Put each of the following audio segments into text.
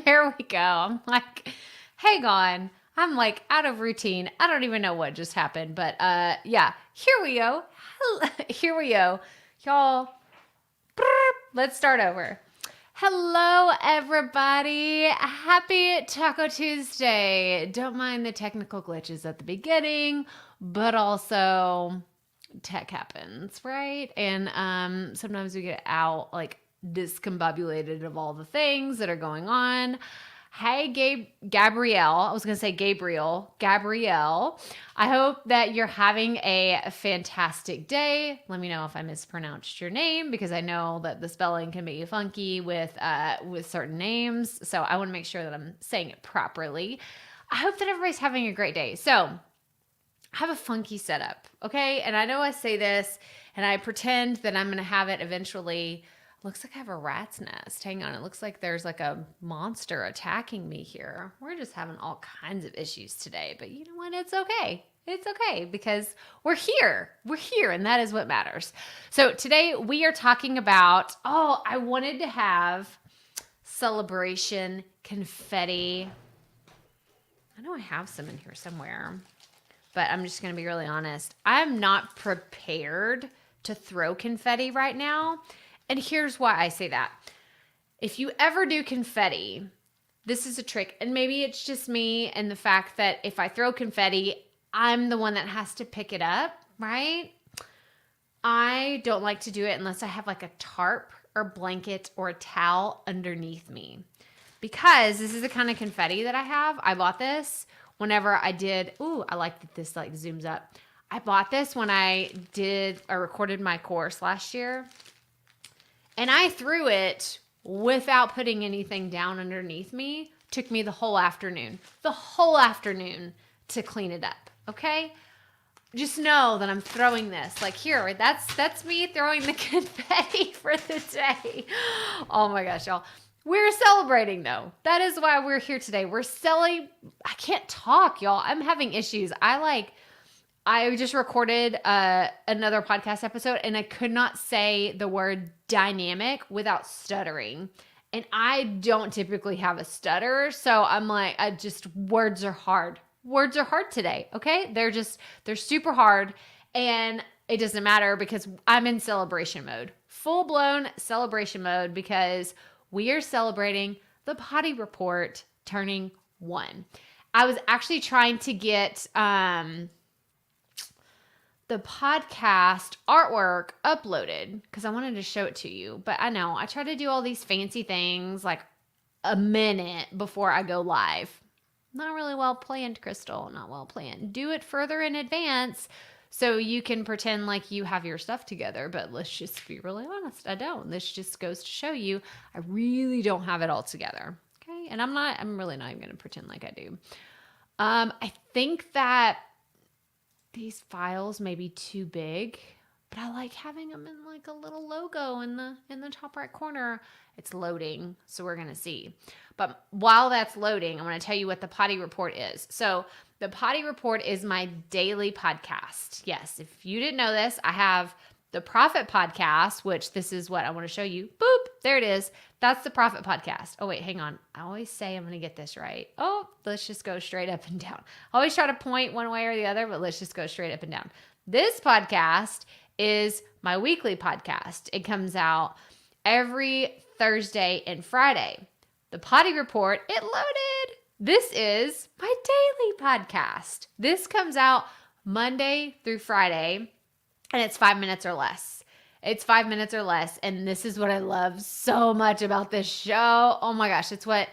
There we go. I'm like, hang on. I'm like out of routine. I don't even know what just happened, but yeah, here we go. Here we go. Y'all, let's start over. Hello, everybody. Happy Taco Tuesday. Don't mind the technical glitches at the beginning, but also tech happens, right? And sometimes we get out like discombobulated of all the things that are going on. Hey, Gabrielle. I was going to say Gabrielle. Gabrielle. I hope that you're having a fantastic day. Let me know if I mispronounced your name because I know that the spelling can be funky with certain names. So I want to make sure that I'm saying it properly. I hope that everybody's having a great day. So I have a funky setup, okay? And I know I say this and I pretend that I'm going to have it eventually. Looks like I have a rat's nest. Hang on. It looks like there's like a monster attacking me here. We're just having all kinds of issues today. But you know what? It's okay. It's okay because we're here. We're here, and that is what matters. So today we are talking about, I wanted to have celebration confetti. I know I have some in here somewhere, but I'm just going to be really honest. I'm not prepared to throw confetti right now. And here's why I say that. If you ever do confetti, this is a trick. And maybe it's just me and the fact that if I throw confetti, I'm the one that has to pick it up, right? I don't like to do it unless I have like a tarp or blanket or a towel underneath me. Because this is the kind of confetti that I have. I bought this whenever I did, I like that this like zooms up. I bought this when I recorded my course last year. And I threw it without putting anything down underneath me Took me the whole afternoon to clean it up. Okay. Just know that I'm throwing this like here. That's me throwing the confetti for the day. Oh my gosh, y'all. We're celebrating though. That is why we're here today. I can't talk, y'all. I'm having issues. I just recorded another podcast episode and I could not say the word dynamic without stuttering. And I don't typically have a stutter. So I'm like, words are hard. Words are hard today. Okay. They're super hard. And it doesn't matter because I'm in celebration mode, full blown celebration mode, because we are celebrating the Poddy Report turning 1. I was actually trying to get, the podcast artwork uploaded because I wanted to show it to you. But I know I try to do all these fancy things like a minute before I go live. Not really well planned, Crystal. Not well planned. Do it further in advance so you can pretend like you have your stuff together. But let's just be really honest. I don't. This just goes to show you I really don't have it all together. Okay. And I'm really not even going to pretend like I do. I think that these files may be too big, but I like having them in like a little logo in the top right corner. It's loading, so we're going to see. But while that's loading, I'm going to tell you what the Poddy Report is. So the Poddy Report is my daily podcast. Yes, if you didn't know this, I have the Profit Podcast, which this is what I want to show you. Boop, there it is. That's the Profit Podcast. Oh, wait, hang on. I always say I'm going to get this right. Oh, let's just go straight up and down. I always try to point one way or the other, but let's just go straight up and down. This podcast is my weekly podcast. It comes out every Thursday and Friday. The Poddy Report, it loaded. This is my daily podcast. This comes out Monday through Friday, and it's 5 minutes or less. It's 5 minutes or less. And this is what I love so much about this show. Oh my gosh. It's what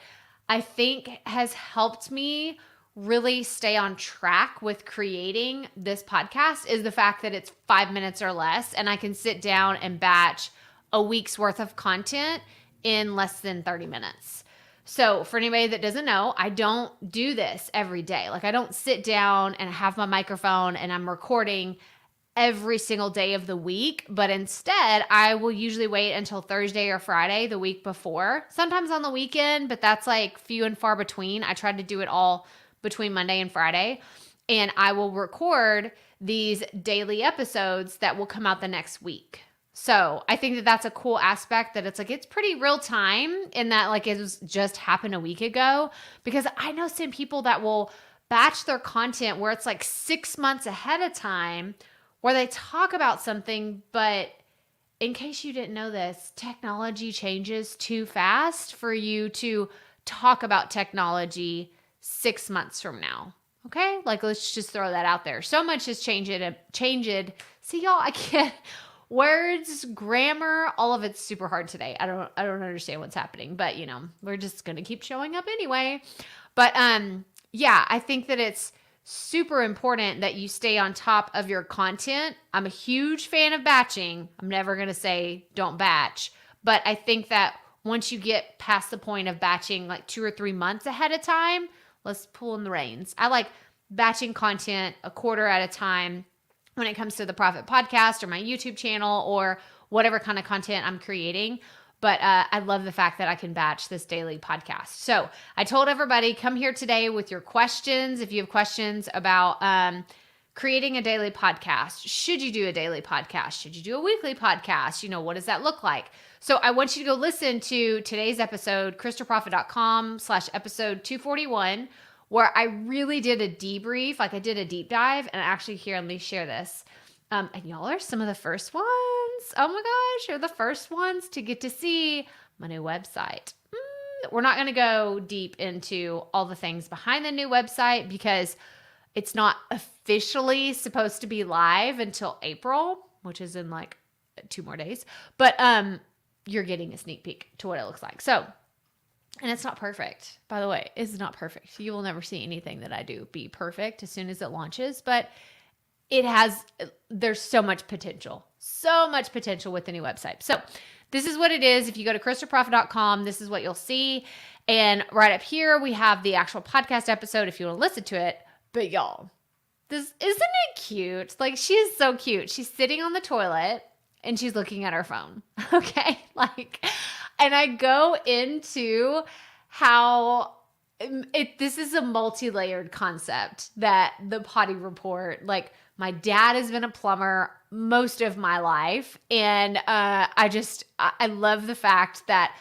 I think has helped me really stay on track with creating this podcast, is the fact that it's 5 minutes or less. And I can sit down and batch a week's worth of content in less than 30 minutes. So for anybody that doesn't know, I don't do this every day. Like I don't sit down and have my microphone and I'm recording every single day of the week, but instead I will usually wait until Thursday or Friday the week before, sometimes on the weekend, but that's like few and far between. I try to do it all between Monday and Friday, and I will record these daily episodes that will come out the next week. So I think that that's a cool aspect, that it's like, it's pretty real time in that like it was just happened a week ago, because I know some people that will batch their content where it's like 6 months ahead of time, where they talk about something, but in case you didn't know this, technology changes too fast for you to talk about technology 6 months from now. Okay? Like, let's just throw that out there. So much has changed. See, y'all, I can't. Words, grammar, all of it's super hard today. I don't understand what's happening, but you know, we're just going to keep showing up anyway. But yeah, I think that it's super important that you stay on top of your content. I'm a huge fan of batching. I'm never going to say don't batch, but I think that once you get past the point of batching like 2 or 3 months ahead of time, let's pull in the reins. I like batching content a quarter at a time when it comes to the Profit Podcast or my YouTube channel or whatever kind of content I'm creating. But I love the fact that I can batch this daily podcast. So I told everybody, come here today with your questions. If you have questions about creating a daily podcast, should you do a daily podcast? Should you do a weekly podcast? You know, what does that look like? So I want you to go listen to today's episode, crystalprofit.com/episode 241, where I really did a debrief, like I did a deep dive, and actually here, let me share this. And y'all are some of the first ones. Oh my gosh, you're the first ones to get to see my new website. We're not going to go deep into all the things behind the new website because it's not officially supposed to be live until April, which is in like 2 more days. But you're getting a sneak peek to what it looks like. So, and it's not perfect, by the way. It's not perfect. You will never see anything that I do be perfect as soon as it launches, but there's so much potential with the new website. So this is what it is. If you go to crystalprofit.com, this is what you'll see. And right up here, we have the actual podcast episode if you want to listen to it. But y'all, this isn't it cute? Like, she is so cute. She's sitting on the toilet and she's looking at her phone. Okay. Like, and I go into how this is a multi-layered concept that the Poddy Report, like, my dad has been a plumber most of my life. And I love the fact that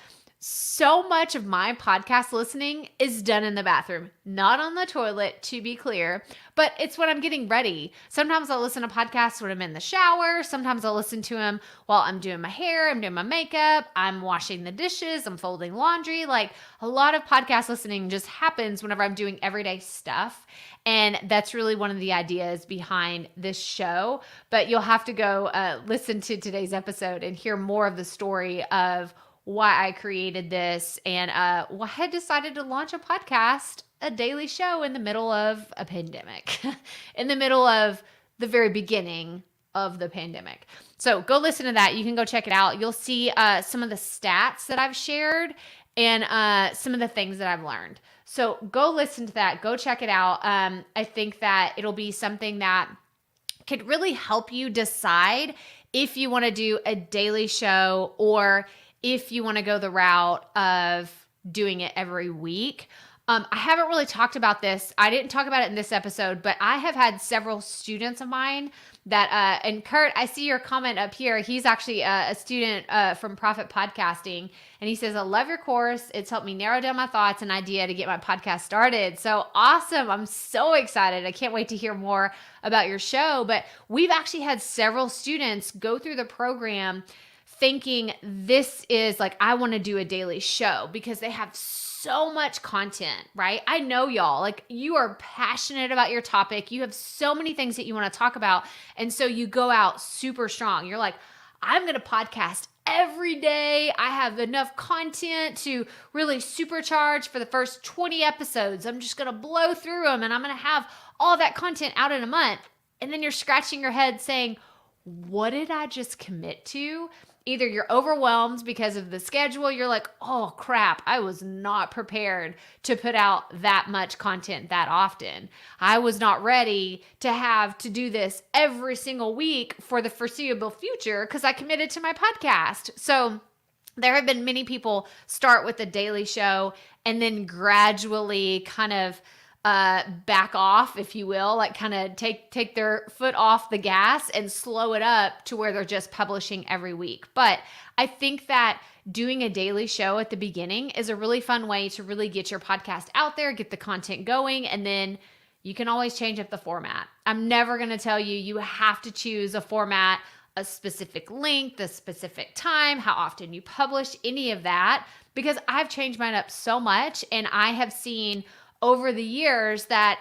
so much of my podcast listening is done in the bathroom, not on the toilet, to be clear, but it's when I'm getting ready. Sometimes I'll listen to podcasts when I'm in the shower. Sometimes I'll listen to them while I'm doing my hair, I'm doing my makeup, I'm washing the dishes, I'm folding laundry. Like, a lot of podcast listening just happens whenever I'm doing everyday stuff. And that's really one of the ideas behind this show. But you'll have to go listen to today's episode and hear more of the story of why I created this and why I decided to launch a podcast, a daily show in the middle of a pandemic, in the middle of the very beginning of the pandemic. So go listen to that. You can go check it out. You'll see some of the stats that I've shared and some of the things that I've learned. So go listen to that. Go check it out. I think that it'll be something that could really help you decide if you want to do a daily show or if you want to go the route of doing it every week. I haven't really talked about this. I didn't talk about it in this episode, but I have had several students of mine that, and Kurt, I see your comment up here. He's actually a student from Profit Podcasting, and he says, I love your course. It's helped me narrow down my thoughts and idea to get my podcast started. So awesome. I'm so excited. I can't wait to hear more about your show. But we've actually had several students go through the program thinking this is like, I want to do a daily show because they have so much content, right? I know y'all, like, you are passionate about your topic. You have so many things that you want to talk about. And so you go out super strong. You're like, I'm going to podcast every day. I have enough content to really supercharge for the first 20 episodes. I'm just going to blow through them and I'm going to have all that content out in a month. And then you're scratching your head saying, what did I just commit to? Either you're overwhelmed because of the schedule. You're like, oh crap, I was not prepared to put out that much content that often. I was not ready to have to do this every single week for the foreseeable future because I committed to my podcast. So there have been many people start with a daily show and then gradually kind of back off, if you will, like kind of take their foot off the gas and slow it up to where they're just publishing every week. But I think that doing a daily show at the beginning is a really fun way to really get your podcast out there, get the content going, and then you can always change up the format. I'm never going to tell you you have to choose a format, a specific length, a specific time, how often you publish, any of that, because I've changed mine up so much and I have seen over the years that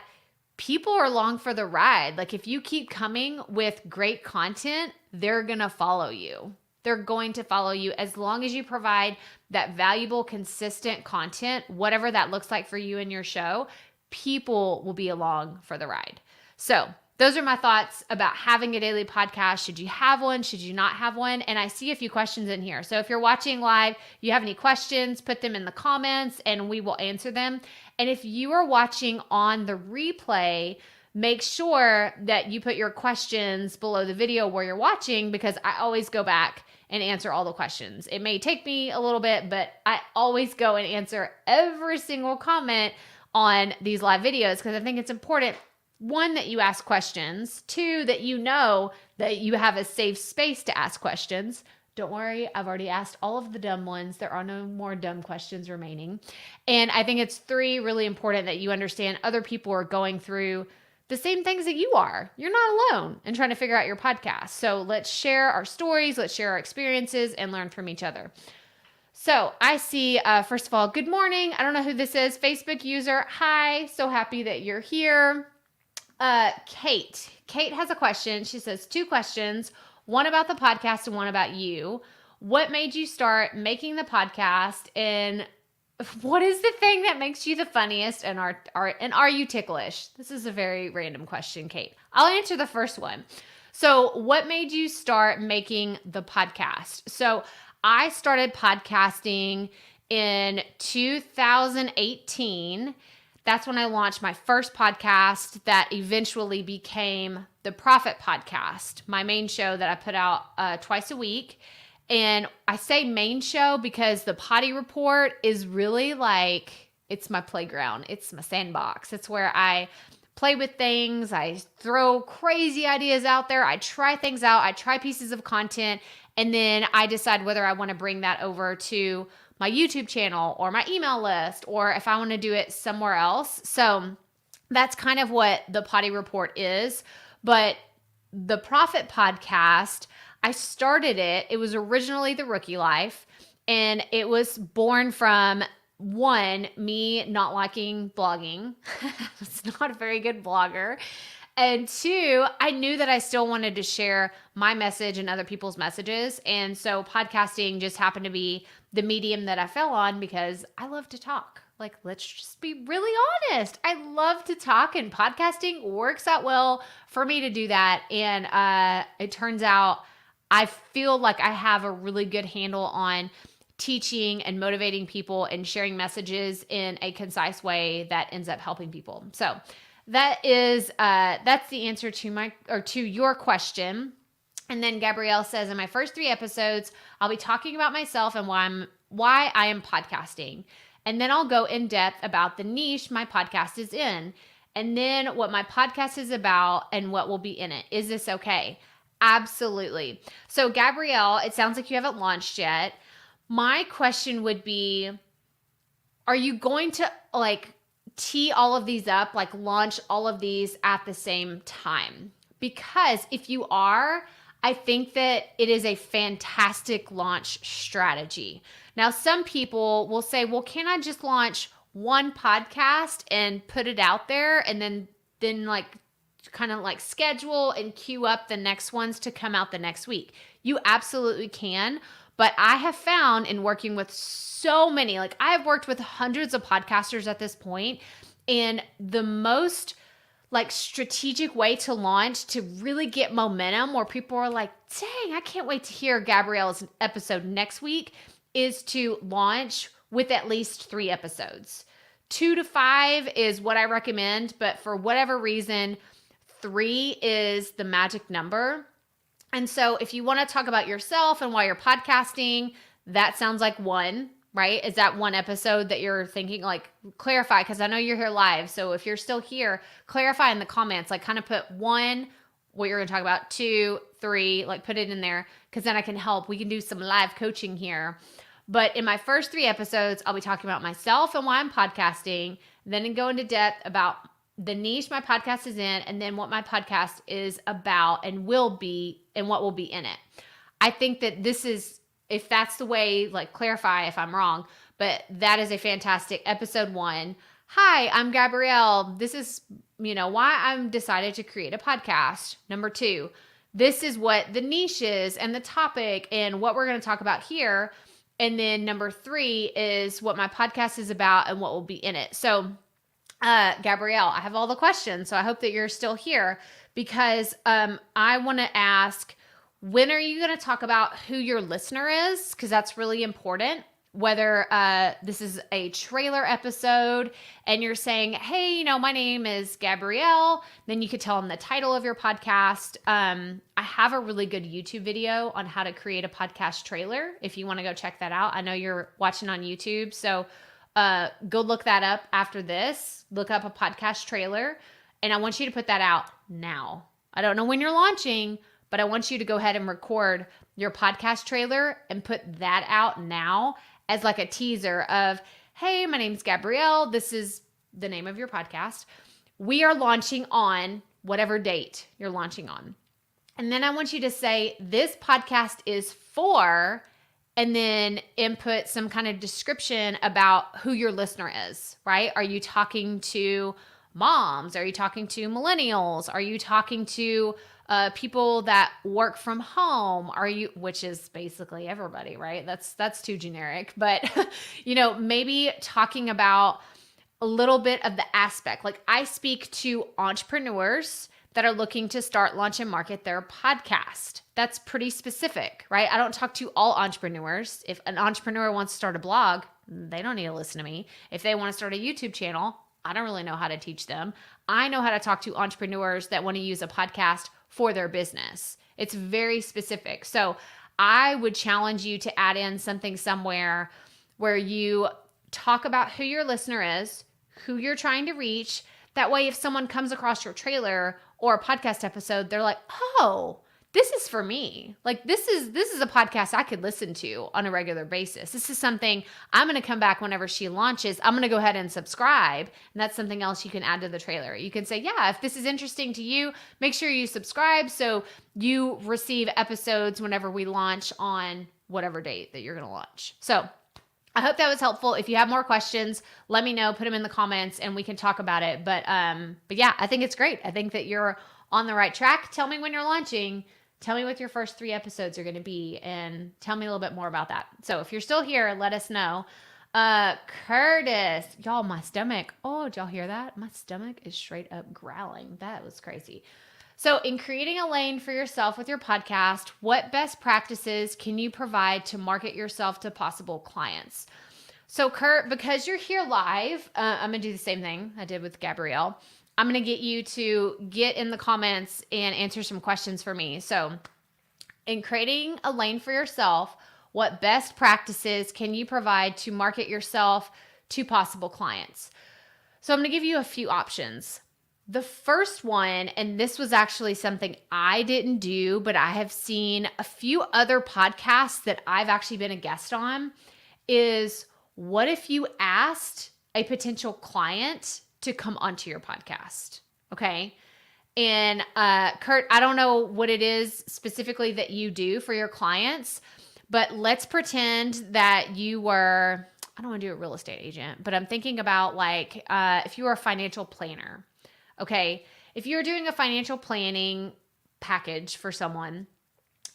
people are along for the ride. Like, if you keep coming with great content, they're going to follow you. They're going to follow you as long as you provide that valuable, consistent content, whatever that looks like for you and your show, people will be along for the ride. So those are my thoughts about having a daily podcast. Should you have one? Should you not have one? And I see a few questions in here. So if you're watching live, you have any questions, put them in the comments and we will answer them. And if you are watching on the replay, make sure that you put your questions below the video where you're watching, because I always go back and answer all the questions. It may take me a little bit, but I always go and answer every single comment on these live videos because I think it's important. One, that you ask questions. Two, that you know that you have a safe space to ask questions. Don't worry, I've already asked all of the dumb ones. There are no more dumb questions remaining. And I think it's three, really important that you understand other people are going through the same things that you are. You're not alone in trying to figure out your podcast. So let's share our stories, let's share our experiences, and learn from each other. So I see, first of all, good morning. I don't know who this is. Facebook user. Hi, so happy that you're here. Kate. Kate has a question. She says 2 questions, one about the podcast and one about you. What made you start making the podcast, and what is the thing that makes you the funniest, and are you ticklish? This is a very random question, Kate. I'll answer the first one. So what made you start making the podcast? So I started podcasting in 2018. That's when I launched my first podcast that eventually became the Profit Podcast, my main show that I put out twice a week. And I say main show because the Poddy Report is really like, it's my playground. It's my sandbox. It's where I play with things. I throw crazy ideas out there. I try things out. I try pieces of content. And then I decide whether I want to bring that over to my YouTube channel or my email list, or if I want to do it somewhere else. So that's kind of what the Poddy Report is. But the Profit Podcast, I started it. It was originally The Rookie Life, and it was born from one, me not liking blogging. It's not a very good blogger. And two, I knew that I still wanted to share my message and other people's messages. And so podcasting just happened to be the medium that I fell on because I love to talk. Like, let's just be really honest. I love to talk, and podcasting works out well for me to do that. And it turns out I feel like I have a really good handle on teaching and motivating people and sharing messages in a concise way that ends up helping people. So that's the answer to your question. And then Gabrielle says, in my first 3 episodes, I'll be talking about myself and why I am podcasting. And then I'll go in depth about the niche my podcast is in, and then what my podcast is about and what will be in it. Is this okay? Absolutely. So Gabrielle, it sounds like you haven't launched yet. My question would be, are you going to tee all of these up, launch all of these at the same time? Because if you are, I think that it is a fantastic launch strategy. Now, some people will say, well, can I just launch one podcast and put it out there and then schedule and queue up the next ones to come out the next week? You absolutely can. But I have found in working with so many, I have worked with hundreds of podcasters at this point, and the most strategic way to launch to really get momentum where people are like, dang, I can't wait to hear Gabrielle's episode next week, is to launch with at least 3 episodes. 2 to 5 is what I recommend, but for whatever reason, 3 is the magic number. And so if you want to talk about yourself and why you're podcasting, that sounds like 1, right? Is that 1 episode that you're thinking, clarify, because I know you're here live. So if you're still here, clarify in the comments, kind of put 1, what you're going to talk about, 2, 3, put it in there, because then I can help. We can do some live coaching here. But in my first 3 episodes, I'll be talking about myself and why I'm podcasting, then go into depth about the niche my podcast is in, and then what my podcast is about and will be, and what will be in it. I think that this is, if that's the way, clarify if I'm wrong, but that is a fantastic episode 1. Hi, I'm Gabrielle. This is, why I'm decided to create a podcast. Number 2, this is what the niche is and the topic and what we're going to talk about here. And then number 3 is what my podcast is about and what will be in it. So, Gabrielle, I have all the questions. So I hope that you're still here, because I want to ask, when are you going to talk about who your listener is? Because that's really important. Whether this is a trailer episode and you're saying, hey, my name is Gabrielle, then you could tell them the title of your podcast. I have a really good YouTube video on how to create a podcast trailer if you want to go check that out. I know you're watching on YouTube, so go look that up after this. Look up a podcast trailer, and I want you to put that out now. I don't know when you're launching, but I want you to go ahead and record your podcast trailer and put that out now as a teaser of, hey, my name's Gabrielle. This is the name of your podcast. We are launching on whatever date you're launching on. And then I want you to say, this podcast is for, and then input some kind of description about who your listener is, right? Are you talking to moms? Are you talking to millennials? Are you talking to people that work from home? Which is basically everybody, right? That's too generic, but maybe talking about a little bit of the aspect. I speak to entrepreneurs that are looking to start, launch, and market their podcast. That's pretty specific, right? I don't talk to all entrepreneurs. If an entrepreneur wants to start a blog, they don't need to listen to me. If they want to start a YouTube channel, I don't really know how to teach them. I know how to talk to entrepreneurs that want to use a podcast for their business. It's very specific. So I would challenge you to add in something somewhere where you talk about who your listener is, who you're trying to reach. That way, if someone comes across your trailer or a podcast episode, they're like, oh, this is for me. Like this is a podcast I could listen to on a regular basis. This is something I'm going to come back whenever she launches. I'm going to go ahead and subscribe. And that's something else you can add to the trailer. You can say, yeah, if this is interesting to you, make sure you subscribe so you receive episodes whenever we launch on whatever date that you're going to launch. So I hope that was helpful. If you have more questions, let me know, put them in the comments and we can talk about it. But yeah, I think it's great. I think that you're on the right track. Tell me when you're launching. Tell me what your first 3 episodes are going to be and tell me a little bit more about that. So if you're still here, let us know. Curtis, y'all, my stomach. Oh, did y'all hear that? My stomach is straight up growling. That was crazy. So in creating a lane for yourself with your podcast, what best practices can you provide to market yourself to possible clients? So Kurt, because you're here live, I'm going to do the same thing I did with Gabrielle. I'm going to get you to get in the comments and answer some questions for me. So in creating a lane for yourself, what best practices can you provide to market yourself to possible clients? So I'm going to give you a few options. The first one, and this was actually something I didn't do, but I have seen a few other podcasts that I've actually been a guest on, is what if you asked a potential client to come onto your podcast? Okay. And Kurt, I don't know what it is specifically that you do for your clients, but let's pretend that you were, I don't want to do a real estate agent, but I'm thinking about like if you were a financial planner. Okay. If you're doing a financial planning package for someone,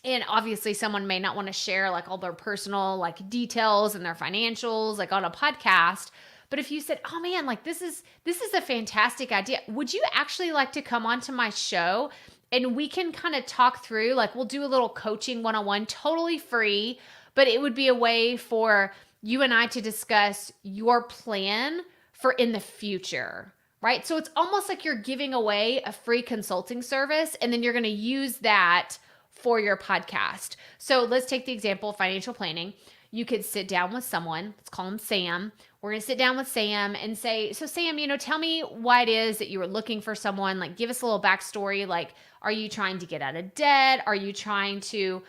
and obviously someone may not want to share like all their personal like details and their financials like on a podcast. But if you said, oh man, like this is a fantastic idea. Would you actually like to come onto my show and we can kind of talk through, like we'll do a little coaching one-on-one, totally free, but it would be a way for you and I to discuss your plan for in the future, right? So it's almost like you're giving away a free consulting service and then you're going to use that for your podcast. So let's take the example of financial planning. You could sit down with someone, let's call him Sam. We're going to sit down with Sam and say, so Sam, tell me why it is that you were looking for someone, like give us a little backstory. Like, are you trying to get out of debt? Are you trying to,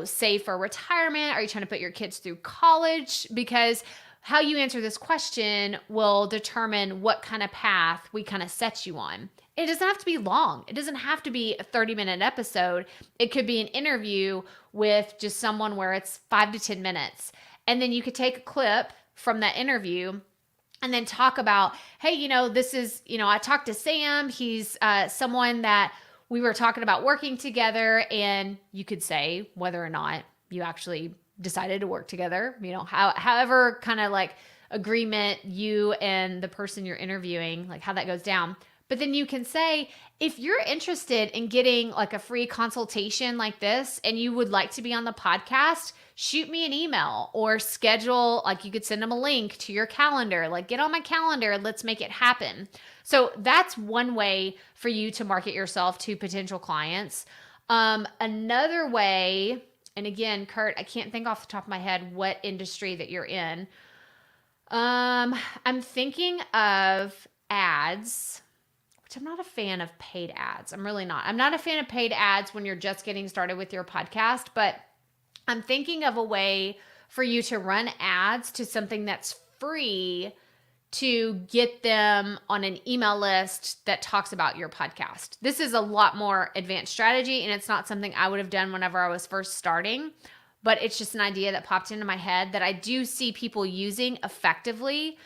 save for retirement? Are you trying to put your kids through college? Because how you answer this question will determine what kind of path we kind of set you on. It doesn't have to be long. It doesn't have to be a 30-minute episode. It could be an interview with just someone where it's 5 to 10 minutes. And then you could take a clip from that interview and then talk about, hey, this is, I talked to Sam. He's someone that we were talking about working together. And you could say whether or not you actually decided to work together, however kind of like agreement you and the person you're interviewing, like how that goes down. But then you can say, if you're interested in getting like a free consultation like this and you would like to be on the podcast, shoot me an email or schedule, like you could send them a link to your calendar, like get on my calendar, let's make it happen. So that's one way for you to market yourself to potential clients. Another way, and again, Kurt, I can't think off the top of my head what industry that you're in. I'm thinking of ads. I'm not a fan of paid ads. I'm really not. I'm not a fan of paid ads when you're just getting started with your podcast, but I'm thinking of a way for you to run ads to something that's free to get them on an email list that talks about your podcast. This is a lot more advanced strategy, and it's not something I would have done whenever I was first starting, but it's just an idea that popped into my head that I do see people using effectively.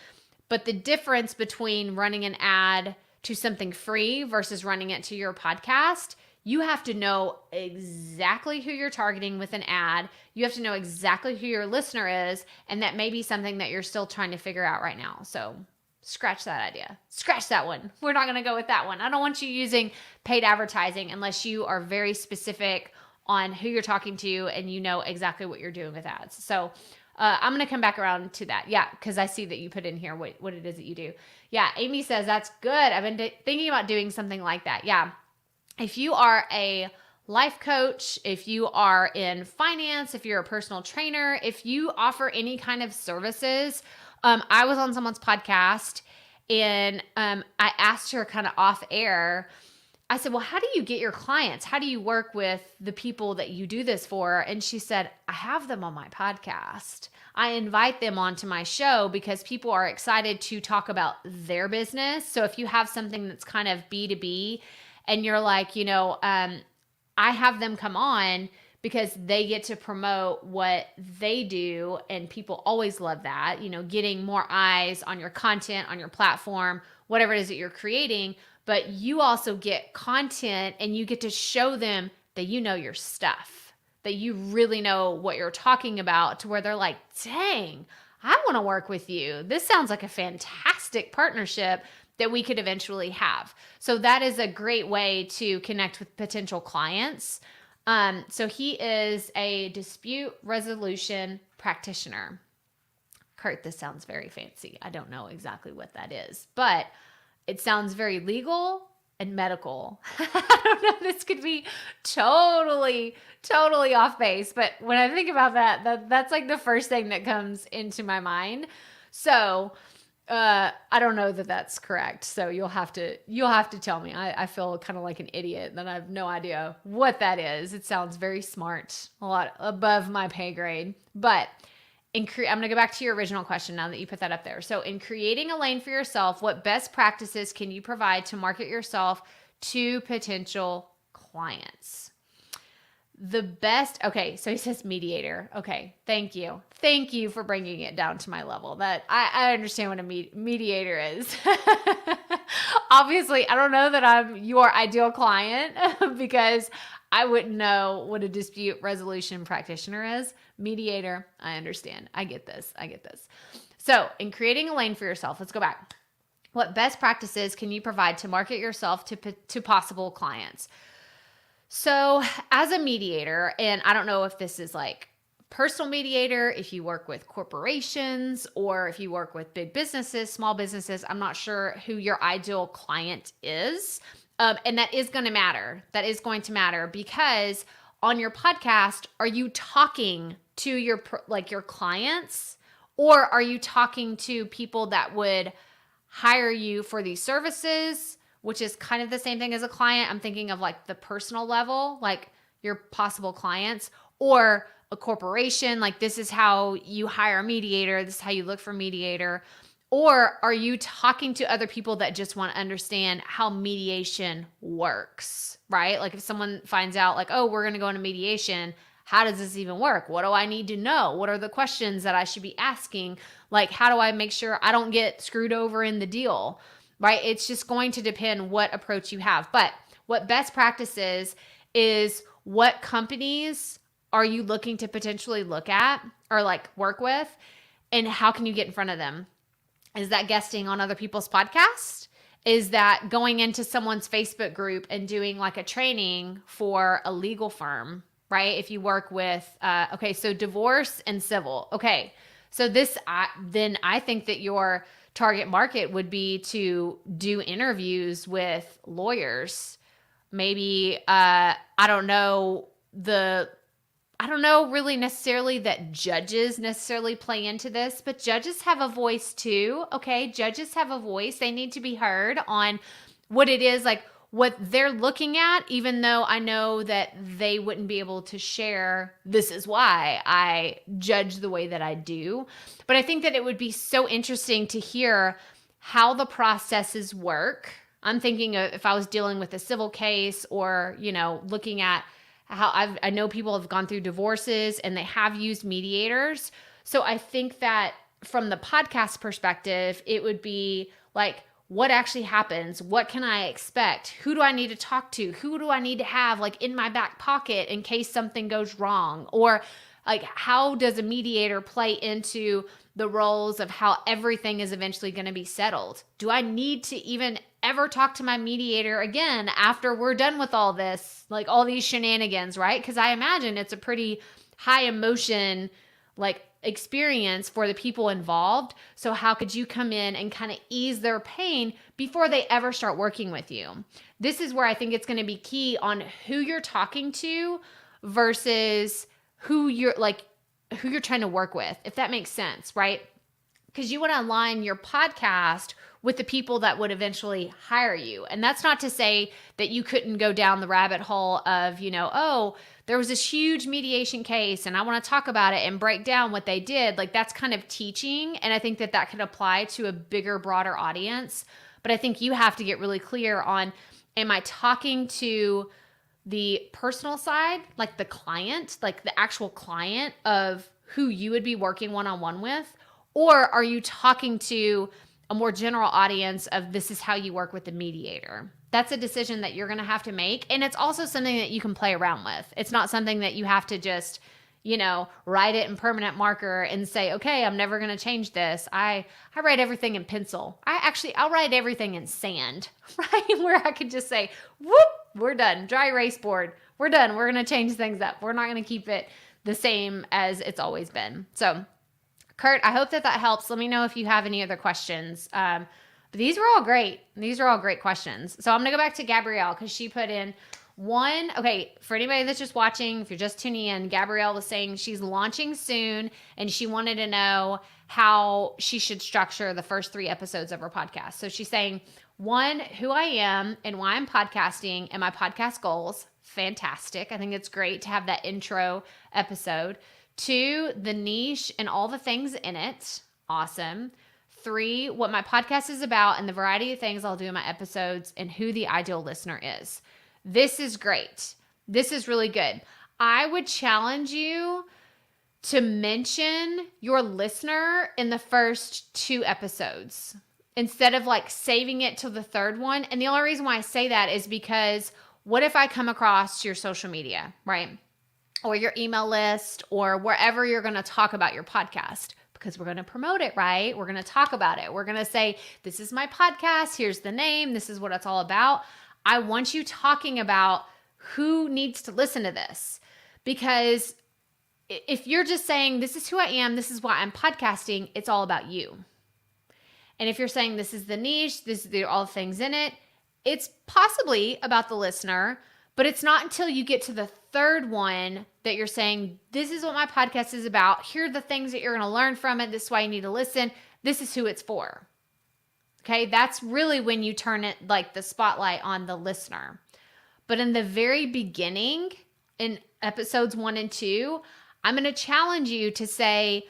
But the difference between running an ad to something free versus running it to your podcast, you have to know exactly who you're targeting with an ad. You have to know exactly who your listener is, and that may be something that you're still trying to figure out right now. So Scratch that idea. Scratch that one. We're not going to go with that one. I don't want you using paid advertising unless you are very specific on who you're talking to and you know exactly what you're doing with ads. So I'm going to come back around to that. Yeah, because I see that you put in here what it is that you do. Yeah, Amy says, that's good. I've been thinking about doing something like that. Yeah. If you are a life coach, if you are in finance, if you're a personal trainer, if you offer any kind of services, I was on someone's podcast and I asked her kind of off air, I said, well, how do you get your clients? How do you work with the people that you do this for? And she said, I have them on my podcast. I invite them onto my show because people are excited to talk about their business. So if you have something that's kind of B2B and you're like, I have them come on because they get to promote what they do. And people always love that, getting more eyes on your content, on your platform, whatever it is that you're creating. But you also get content and you get to show them that you know your stuff, that you really know what you're talking about, to where they're like, dang, I want to work with you. This sounds like a fantastic partnership that we could eventually have. So that is a great way to connect with potential clients. So he is a dispute resolution practitioner. Kurt, this sounds very fancy. I don't know exactly what that is, but it sounds very legal and medical. I don't know. This could be totally off base. But when I think about that's like the first thing that comes into my mind. So I don't know that that's correct. So you'll have to tell me. I feel kind of like an idiot that I have no idea what that is. It sounds very smart, a lot above my pay grade. But I'm going to go back to your original question now that you put that up there. So in creating a lane for yourself, what best practices can you provide to market yourself to potential clients? Okay, so he says mediator. Okay, thank you. Thank you for bringing it down to my level. That I understand what a mediator is. Obviously, I don't know that I'm your ideal client because I wouldn't know what a dispute resolution practitioner is. Mediator, I understand. I get this. So in creating a lane for yourself, let's go back. What best practices can you provide to market yourself to possible clients? So as a mediator, and I don't know if this is like personal mediator, if you work with corporations or if you work with big businesses, small businesses, I'm not sure who your ideal client is. And that is going to matter. That is going to matter because on your podcast, are you talking to your clients, or are you talking to people that would hire you for these services, which is kind of the same thing as a client? I'm thinking of like the personal level, like your possible clients, or a corporation, like this is how you hire a mediator, this is how you look for a mediator. Or are you talking to other people that just want to understand how mediation works, right? Like if someone finds out like, oh, we're going to go into mediation, how does this even work? What do I need to know? What are the questions that I should be asking? Like, how do I make sure I don't get screwed over in the deal, right? It's just going to depend what approach you have. But what best practice is what companies are you looking to potentially look at or like work with, and how can you get in front of them? Is that guesting on other people's podcasts? Is that going into someone's Facebook group and doing like a training for a legal firm, right? If you work with, so divorce and civil. Okay, so then I think that your target market would be to do interviews with lawyers. Maybe, I don't know really necessarily that judges necessarily play into this, but judges have a voice too. Okay. Judges have a voice. They need to be heard on what it is, like what they're looking at, even though I know that they wouldn't be able to share, this is why I judge the way that I do. But I think that it would be so interesting to hear how the processes work. I'm thinking of if I was dealing with a civil case or, looking at how I know people have gone through divorces and they have used mediators. So I think that from the podcast perspective, it would be like, what actually happens? What can I expect? Who do I need to talk to? Who do I need to have like in my back pocket in case something goes wrong? Or Like, how does a mediator play into the roles of how everything is eventually going to be settled? Do I need to even ever talk to my mediator again after we're done with all this, like all these shenanigans, right? Because I imagine it's a pretty high emotion, like, experience for the people involved. So how could you come in and kind of ease their pain before they ever start working with you? This is where I think it's going to be key on who you're talking to versus who you're trying to work with, if that makes sense, right? Because you want to align your podcast with the people that would eventually hire you. And that's not to say that you couldn't go down the rabbit hole of, oh, there was this huge mediation case and I want to talk about it and break down what they did. Like, that's kind of teaching. And I think that that could apply to a bigger, broader audience. But I think you have to get really clear on, am I talking to the personal side, like the client, like the actual client of who you would be working one-on-one with? Or are you talking to a more general audience of this is how you work with the mediator? That's a decision that you're going to have to make. And it's also something that you can play around with. It's not something that you have to just, write it in permanent marker and say, okay, I'm never going to change this. I write everything in pencil. I'll write everything in sand, right? Where I could just say, whoop, we're done. Dry erase board. We're done. We're going to change things up. We're not going to keep it the same as it's always been. So, Kurt, I hope that helps. Let me know if you have any other questions. But these were all great. These are all great questions. So I'm going to go back to Gabrielle because she put in one. Okay, for anybody that's just watching, if you're just tuning in, Gabrielle was saying she's launching soon and she wanted to know how she should structure the first 3 episodes of her podcast. So she's saying, 1, who I am and why I'm podcasting and my podcast goals. Fantastic. I think it's great to have that intro episode. 2, the niche and all the things in it. Awesome. 3, what my podcast is about and the variety of things I'll do in my episodes and who the ideal listener is. This is great. This is really good. I would challenge you to mention your listener in the first 2 episodes instead of like saving it till the 3rd one. And the only reason why I say that is because what if I come across your social media, right? Or your email list or wherever you're going to talk about your podcast, because we're going to promote it, right? We're going to talk about it. We're going to say, this is my podcast. Here's the name. This is what it's all about. I want you talking about who needs to listen to this, because if you're just saying, this is who I am, this is why I'm podcasting, it's all about you. And if you're saying this is the niche, this is all the things in it, it's possibly about the listener, but it's not until you get to the 3rd one that you're saying, this is what my podcast is about. Here are the things that you're going to learn from it. This is why you need to listen. This is who it's for. Okay, that's really when you turn it like the spotlight on the listener. But in the very beginning, in episodes 1 and 2, I'm going to challenge you to say,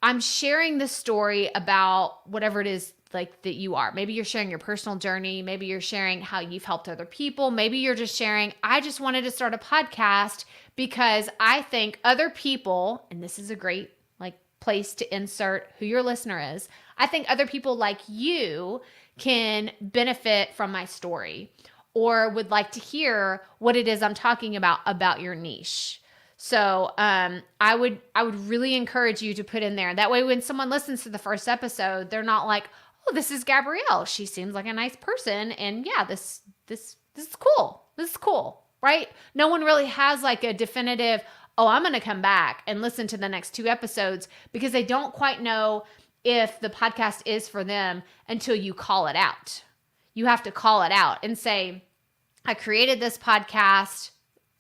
I'm sharing this story about whatever it is like that you are. Maybe you're sharing your personal journey. Maybe you're sharing how you've helped other people. Maybe you're just sharing, I just wanted to start a podcast because I think other people, and this is a great like place to insert who your listener is. I think other people like you can benefit from my story or would like to hear what it is I'm talking about your niche. So I would really encourage you to put in there. That way when someone listens to the first episode, they're not like, oh, this is Gabrielle. She seems like a nice person. And yeah, this is cool. This is cool, right? No one really has like a definitive, oh, I'm going to come back and listen to the next 2 episodes, because they don't quite know if the podcast is for them until you call it out. You have to call it out and say, I created this podcast,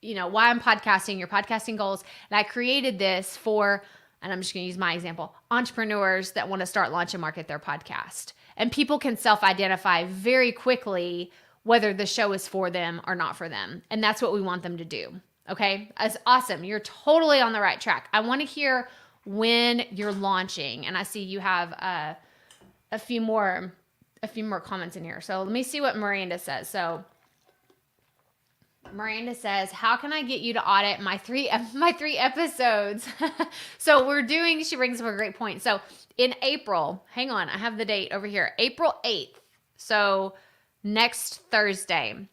why I'm podcasting, your podcasting goals. And I created this for, and I'm just going to use my example, entrepreneurs that want to start, launch, and market their podcast. And people can self-identify very quickly whether the show is for them or not for them. And that's what we want them to do. Okay? That's awesome. You're totally on the right track. I want to hear when you're launching. And I see you have a few more comments in here. So let me see what Miranda says. So Miranda says, how can I get you to audit my 3 episodes? So she brings up a great point. So in April, hang on, I have the date over here, April 8th. So next Thursday,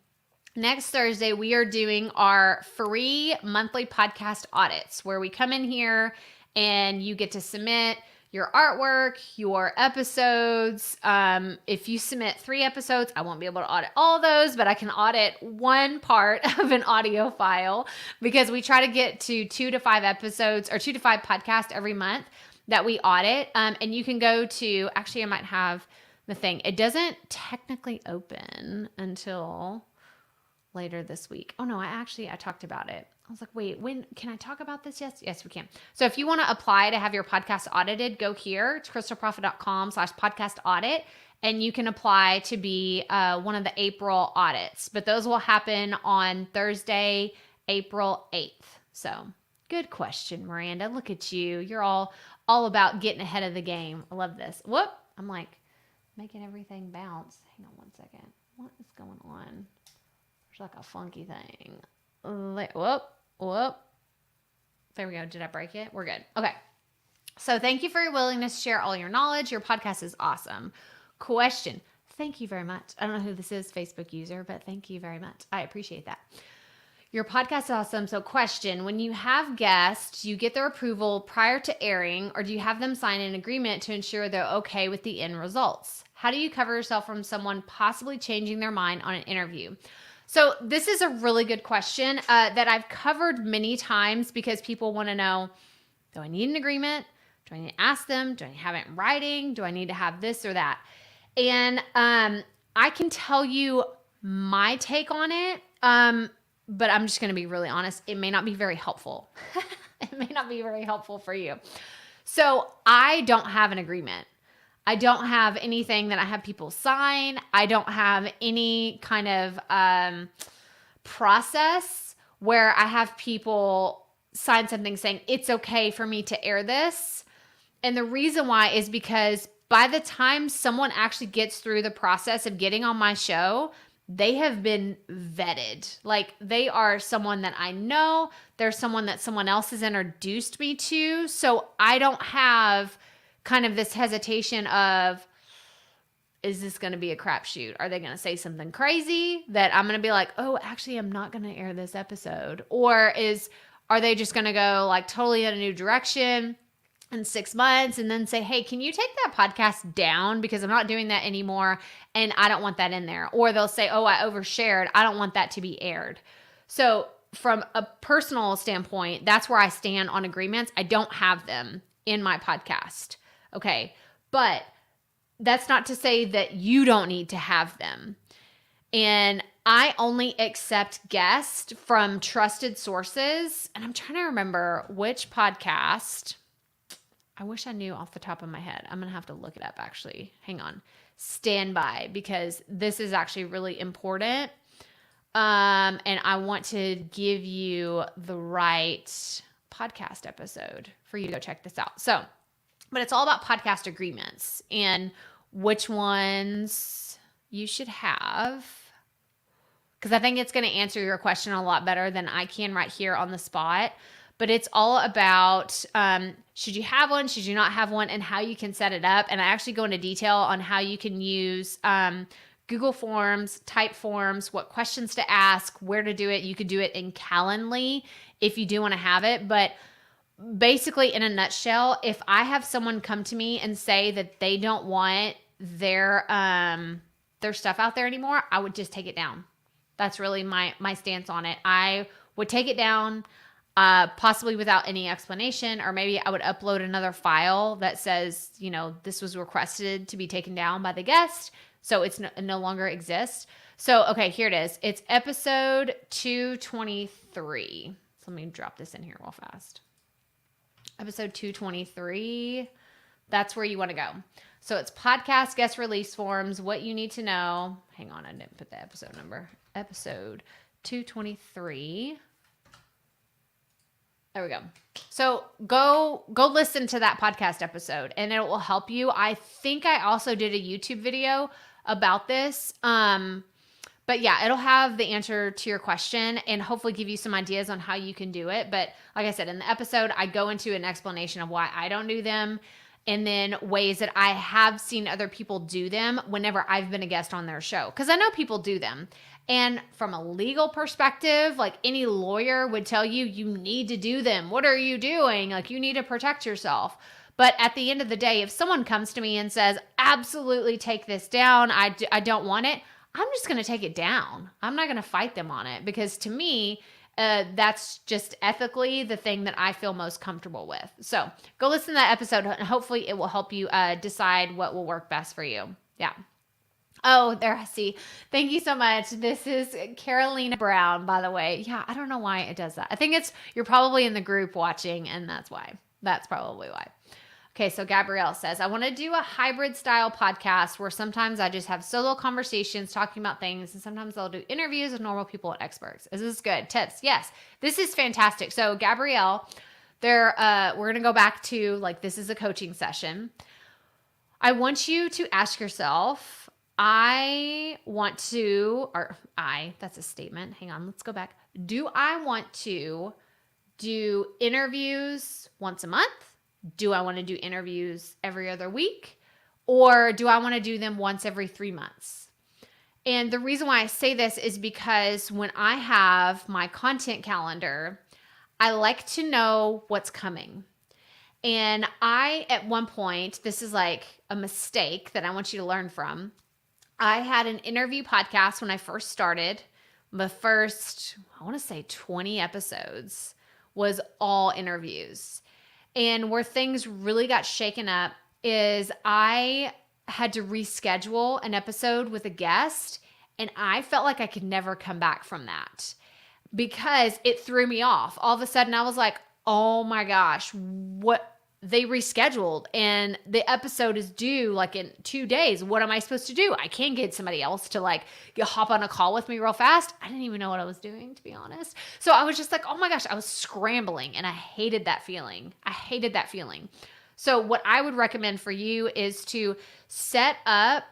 next Thursday, we are doing our free monthly podcast audits where we come in here and you get to submit your artwork, your episodes. If you submit 3 episodes, I won't be able to audit all those, but I can audit one part of an audio file because we try to get to 2 to 5 episodes or 2 to 5 podcasts every month that we audit. And you can go to, actually, I might have the thing. It doesn't technically open until later this week. Oh no, I talked about it. I was like, wait, when can I talk about this? Yes, we can. So if you want to apply to have your podcast audited, go here to crystalprofit.com/podcast audit, and you can apply to be one of the April audits. But those will happen on Thursday, April 8th. So good question, Miranda. Look at you. You're all about getting ahead of the game. I love this. Whoop. I'm like making everything bounce. Hang on one second. What is going on? There's like a funky thing. Whoop. There we go. Did I break it? We're good. Okay. So thank you for your willingness to share all your knowledge. Your podcast is awesome. Question. Thank you very much. I don't know who this is, Facebook user, but thank you very much. I appreciate that. Your podcast is awesome. So question, when you have guests, you get their approval prior to airing, or do you have them sign an agreement to ensure they're okay with the end results? How do you cover yourself from someone possibly changing their mind on an interview? So this is a really good question that I've covered many times because people want to know, do I need an agreement? Do I need to ask them? Do I have it in writing? Do I need to have this or that? And I can tell you my take on it, but I'm just going to be really honest. It may not be very helpful. It may not be very helpful for you. So I don't have an agreement. I don't have anything that I have people sign. I don't have any kind of process where I have people sign something saying it's okay for me to air this. And the reason why is because by the time someone actually gets through the process of getting on my show, they have been vetted. Like they are someone that I know. They're someone that someone else has introduced me to. So I don't have kind of this hesitation of, is this going to be a crapshoot? Are they going to say something crazy that I'm going to be like, oh, actually, I'm not going to air this episode? Or are they just going to go like totally in a new direction in 6 months and then say, hey, can you take that podcast down because I'm not doing that anymore and I don't want that in there? Or they'll say, oh, I overshared. I don't want that to be aired. So from a personal standpoint, that's where I stand on agreements. I don't have them in my podcast. Okay. But that's not to say that you don't need to have them. And I only accept guests from trusted sources. And I'm trying to remember which podcast. I wish I knew off the top of my head. I'm going to have to look it up actually. Hang on. Stand by because this is actually really important. And I want to give you the right podcast episode for you to go check this out. So, but it's all about podcast agreements and which ones you should have. Because I think it's going to answer your question a lot better than I can right here on the spot. But it's all about should you have one, should you not have one, and how you can set it up. And I actually go into detail on how you can use Google Forms, type forms, what questions to ask, where to do it. You could do it in Calendly if you do want to have it. But basically, in a nutshell, if I have someone come to me and say that they don't want their stuff out there anymore, I would just take it down. That's really my stance on it. I would take it down, possibly without any explanation, or maybe I would upload another file that says, this was requested to be taken down by the guest, so it no longer exists. So, okay, here it is. It's episode 223. So let me drop this in here real fast. Episode 223. That's where you want to go. So it's podcast guest release forms, what you need to know. Hang on, I didn't put the episode number. Episode 223. There we go. So go listen to that podcast episode and it will help you. I think I also did a YouTube video about this. But yeah, it'll have the answer to your question and hopefully give you some ideas on how you can do it. But like I said, in the episode, I go into an explanation of why I don't do them and then ways that I have seen other people do them whenever I've been a guest on their show. Because I know people do them. And from a legal perspective, like any lawyer would tell you, you need to do them. What are you doing? Like you need to protect yourself. But at the end of the day, if someone comes to me and says, absolutely take this down, I don't want it, I'm just going to take it down. I'm not going to fight them on it because to me, that's just ethically the thing that I feel most comfortable with. So go listen to that episode and hopefully it will help you decide what will work best for you. Yeah. Oh, there I see. Thank you so much. This is Carolina Brown, by the way. Yeah, I don't know why it does that. I think you're probably in the group watching and that's why. That's probably why. Okay, so Gabrielle says, I want to do a hybrid style podcast where sometimes I just have solo conversations talking about things and sometimes I'll do interviews with normal people and experts. Is this good? Tips? Yes, this is fantastic. So Gabrielle, we're going to go back to like, this is a coaching session. I want you to ask yourself, that's a statement. Hang on, let's go back. Do I want to do interviews once a month? Do I want to do interviews every other week? Or do I want to do them once every 3 months? And the reason why I say this is because when I have my content calendar, I like to know what's coming. And at one point, this is like a mistake that I want you to learn from. I had an interview podcast when I first started. The first, I want to say 20 episodes was all interviews. And where things really got shaken up is I had to reschedule an episode with a guest, and I felt like I could never come back from that because it threw me off. All of a sudden, I was like, oh my gosh, what? They rescheduled and the episode is due like in 2 days. What am I supposed to do? I can't get somebody else to like hop on a call with me real fast. I didn't even know what I was doing, to be honest. So I was just like, oh my gosh, I was scrambling and I hated that feeling. So what I would recommend for you is to set up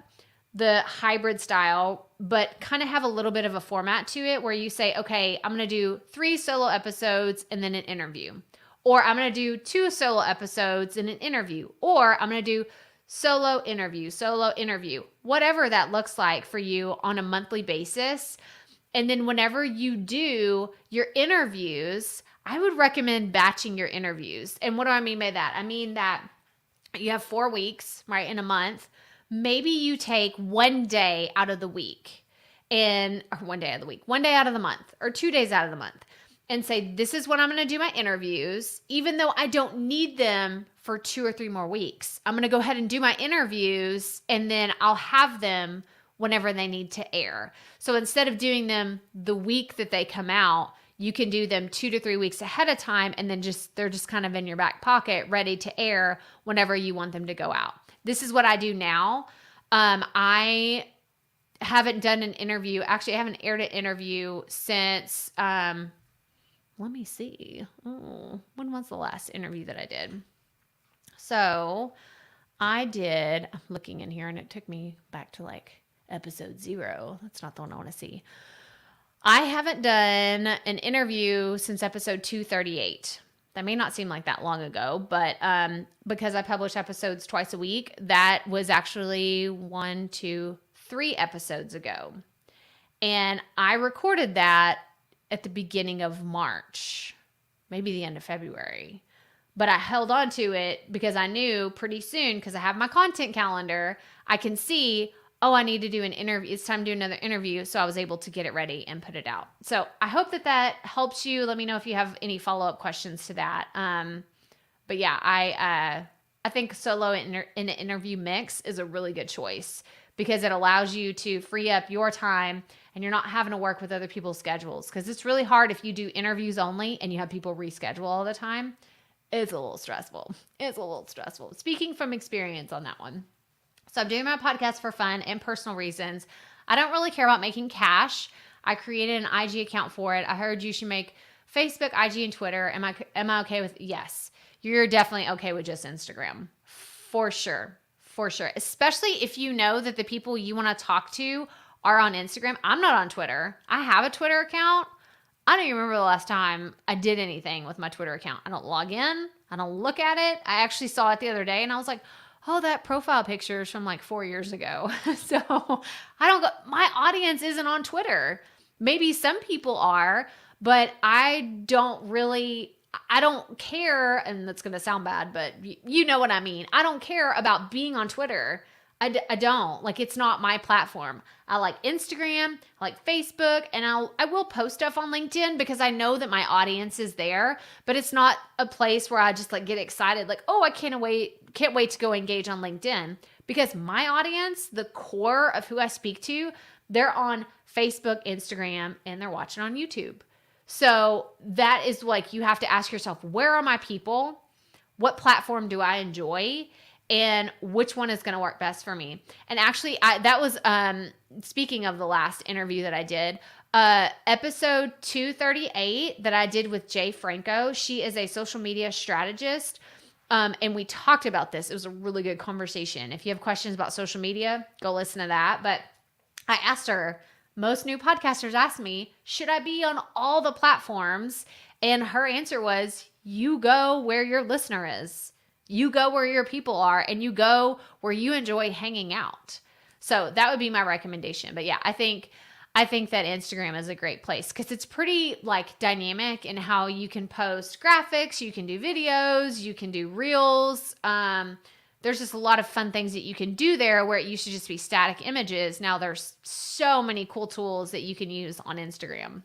the hybrid style, but kind of have a little bit of a format to it where you say, okay, I'm going to do 3 solo episodes and then an interview. Or I'm going to do 2 solo episodes and an interview. Or I'm going to do solo interview, whatever that looks like for you on a monthly basis. And then whenever you do your interviews, I would recommend batching your interviews. And what do I mean by that? I mean that you have 4 weeks, right, in a month. Maybe you take 1 day out of the week or 1 day out of the week, 1 day out of the month, or 2 days out of the month. And say, this is when I'm going to do my interviews, even though I don't need them for 2 or 3 more weeks. I'm going to go ahead and do my interviews, and then I'll have them whenever they need to air. So instead of doing them the week that they come out, you can do them 2 to 3 weeks ahead of time, and then they're just kind of in your back pocket, ready to air whenever you want them to go out. This is what I do now. I haven't done an interview. Actually, I haven't aired an interview since... let me see. Oh, when was the last interview that I did? So I'm looking in here and it took me back to like episode 0. That's not the one I want to see. I haven't done an interview since episode 238. That may not seem like that long ago, but because I publish episodes twice a week, that was actually 1, 2, 3 episodes ago. And I recorded that at the beginning of March, maybe the end of February. But I held on to it because I knew pretty soon, because I have my content calendar, I can see, I need to do an interview. It's time to do another interview. So I was able to get it ready and put it out. So I hope that helps you. Let me know if you have any follow-up questions to that. But yeah, I think solo in an interview mix is a really good choice because it allows you to free up your time and you're not having to work with other people's schedules. Because it's really hard if you do interviews only and you have people reschedule all the time. It's a little stressful. Speaking from experience on that one. So I'm doing my podcast for fun and personal reasons. I don't really care about making cash. I created an IG account for it. I heard you should make Facebook, IG, and Twitter. Am I okay with? Yes. You're definitely okay with just Instagram. For sure. Especially if you know that the people you want to talk to are on Instagram. I'm not on Twitter. I have a Twitter account. I don't even remember the last time I did anything with my Twitter account. I don't log in. I don't look at it. I actually saw it the other day and I was like, oh, that profile picture is from like 4 years ago. So I don't go, my audience isn't on Twitter. Maybe some people are, but I don't care, and that's going to sound bad, but you know what I mean. I don't care about being on Twitter. I don't. Like, it's not my platform. I like Instagram, I like Facebook, and I will post stuff on LinkedIn because I know that my audience is there, but it's not a place where I just like get excited like, oh, I can't wait to go engage on LinkedIn, because my audience, the core of who I speak to, they're on Facebook, Instagram, and they're watching on YouTube. So that is like, you have to ask yourself, where are my people? What platform do I enjoy? And which one is going to work best for me? And actually, that was, speaking of the last interview that I did, episode 238 that I did with Jay Franco. She is a social media strategist. And we talked about this. It was a really good conversation. If you have questions about social media, go listen to that. But I asked her, most new podcasters ask me, should I be on all the platforms? And her answer was, you go where your listener is. You go where your people are, and you go where you enjoy hanging out. So that would be my recommendation. But yeah, I think that Instagram is a great place because it's pretty like dynamic in how you can post graphics, you can do videos, you can do reels. There's just a lot of fun things that you can do there where it used to just be static images. Now there's so many cool tools that you can use on Instagram.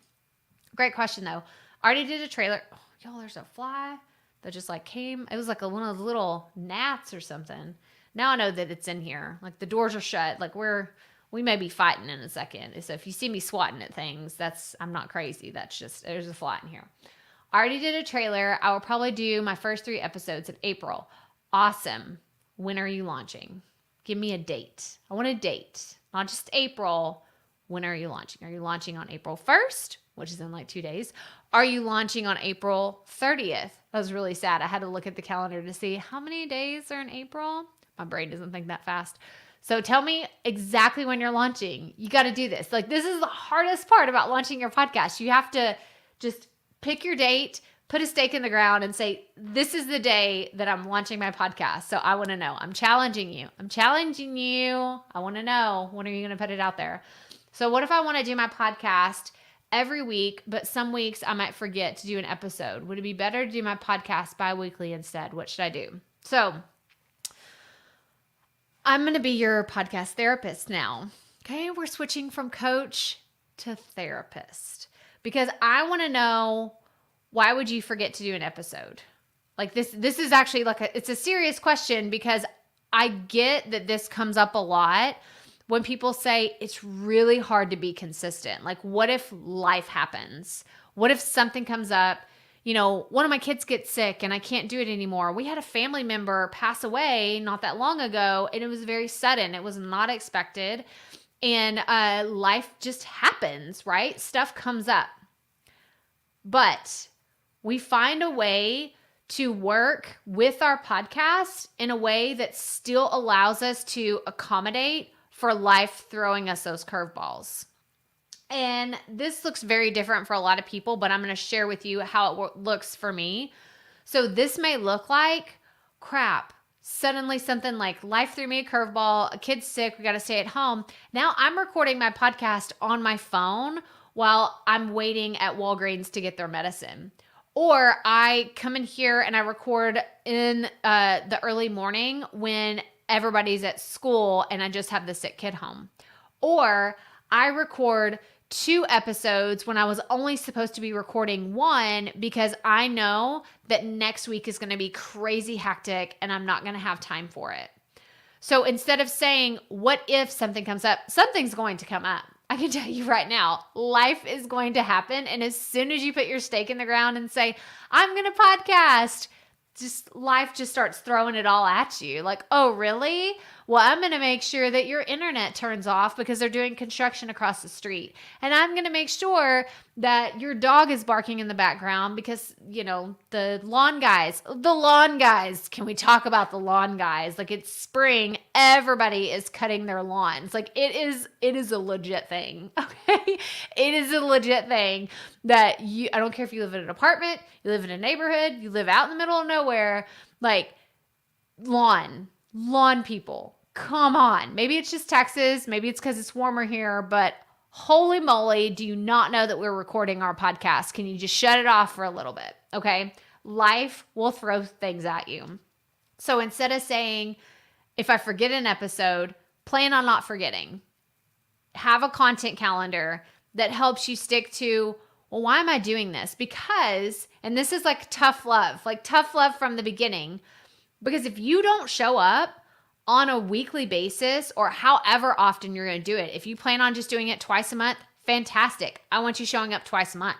Great question though. Already did a trailer. Oh, y'all, there's a fly that just like came. It was like one of those little gnats or something. Now I know that it's in here. Like the doors are shut. Like we may be fighting in a second. So if you see me swatting at things, I'm not crazy. That's just, there's a fly in here. I already did a trailer. I will probably do my first 3 episodes in April. Awesome. When are you launching? Give me a date. I want a date. Not just April. When are you launching? Are you launching on April 1st, which is in like 2 days? Are you launching on April 30th? That was really sad. I had to look at the calendar to see how many days are in April. My brain doesn't think that fast. So tell me exactly when you're launching. You got to do this. Like, this is the hardest part about launching your podcast. You have to just pick your date, put a stake in the ground and say, this is the day that I'm launching my podcast. So I want to know. I'm challenging you. I want to know, when are you going to put it out there? So what if I want to do my podcast every week, but some weeks I might forget to do an episode? Would it be better to do my podcast bi-weekly instead? What should I do? So I'm going to be your podcast therapist now. Okay. We're switching from coach to therapist because I want to know, why would you forget to do an episode? Like this is actually it's a serious question because I get that this comes up a lot when people say it's really hard to be consistent. Like, what if life happens? What if something comes up? You know, one of my kids gets sick and I can't do it anymore. We had a family member pass away not that long ago, and it was very sudden. It was not expected. And life just happens, right? Stuff comes up. But we find a way to work with our podcast in a way that still allows us to accommodate for life throwing us those curveballs. And this looks very different for a lot of people, but I'm going to share with you how it looks for me. So this may look like, crap, suddenly something like life threw me a curveball, a kid's sick, we got to stay at home. Now I'm recording my podcast on my phone while I'm waiting at Walgreens to get their medicine. Or I come in here and I record in the early morning when everybody's at school and I just have the sick kid home. Or I record 2 episodes when I was only supposed to be recording 1 because I know that next week is going to be crazy hectic and I'm not going to have time for it. So instead of saying, what if something comes up? Something's going to come up. I can tell you right now, life is going to happen. And as soon as you put your stake in the ground and say, I'm going to podcast, life just starts throwing it all at you. Like, oh, really? Well, I'm going to make sure that your internet turns off because they're doing construction across the street. And I'm going to make sure that your dog is barking in the background because, the lawn guys, can we talk about the lawn guys? Like, it's spring. Everybody is cutting their lawns. Like, it is a legit thing. Okay. It is a legit thing that I don't care if you live in an apartment, you live in a neighborhood, you live out in the middle of nowhere, like lawn people. Come on. Maybe it's just Texas. Maybe it's because it's warmer here, but holy moly, do you not know that we're recording our podcast? Can you just shut it off for a little bit? Okay. Life will throw things at you. So instead of saying, if I forget an episode, plan on not forgetting. Have a content calendar that helps you stick to, well, why am I doing this? Because, and this is like tough love from the beginning, because if you don't show up on a weekly basis or however often you're going to do it, if you plan on just doing it twice a month, fantastic. I want you showing up twice a month.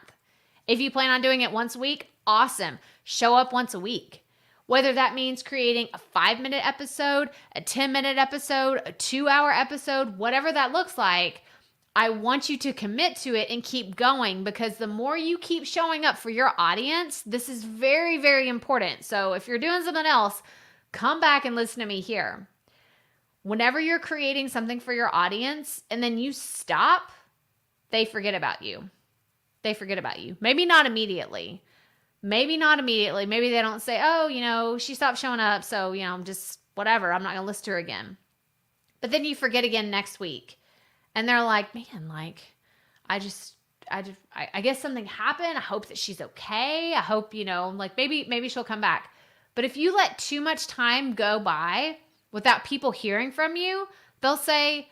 If you plan on doing it once a week, awesome. Show up once a week. Whether that means creating a 5-minute episode, a 10-minute episode, a 2-hour episode, whatever that looks like, I want you to commit to it and keep going, because the more you keep showing up for your audience, this is very, very important. So if you're doing something else, come back and listen to me here. Whenever you're creating something for your audience and then you stop, they forget about you. Maybe not immediately. Maybe they don't say, oh, she stopped showing up. So, I'm just whatever. I'm not going to listen to her again. But then you forget again next week. And they're like, man, like, I guess something happened. I hope that she's okay. I hope, like maybe she'll come back. But if you let too much time go by without people hearing from you, they'll say,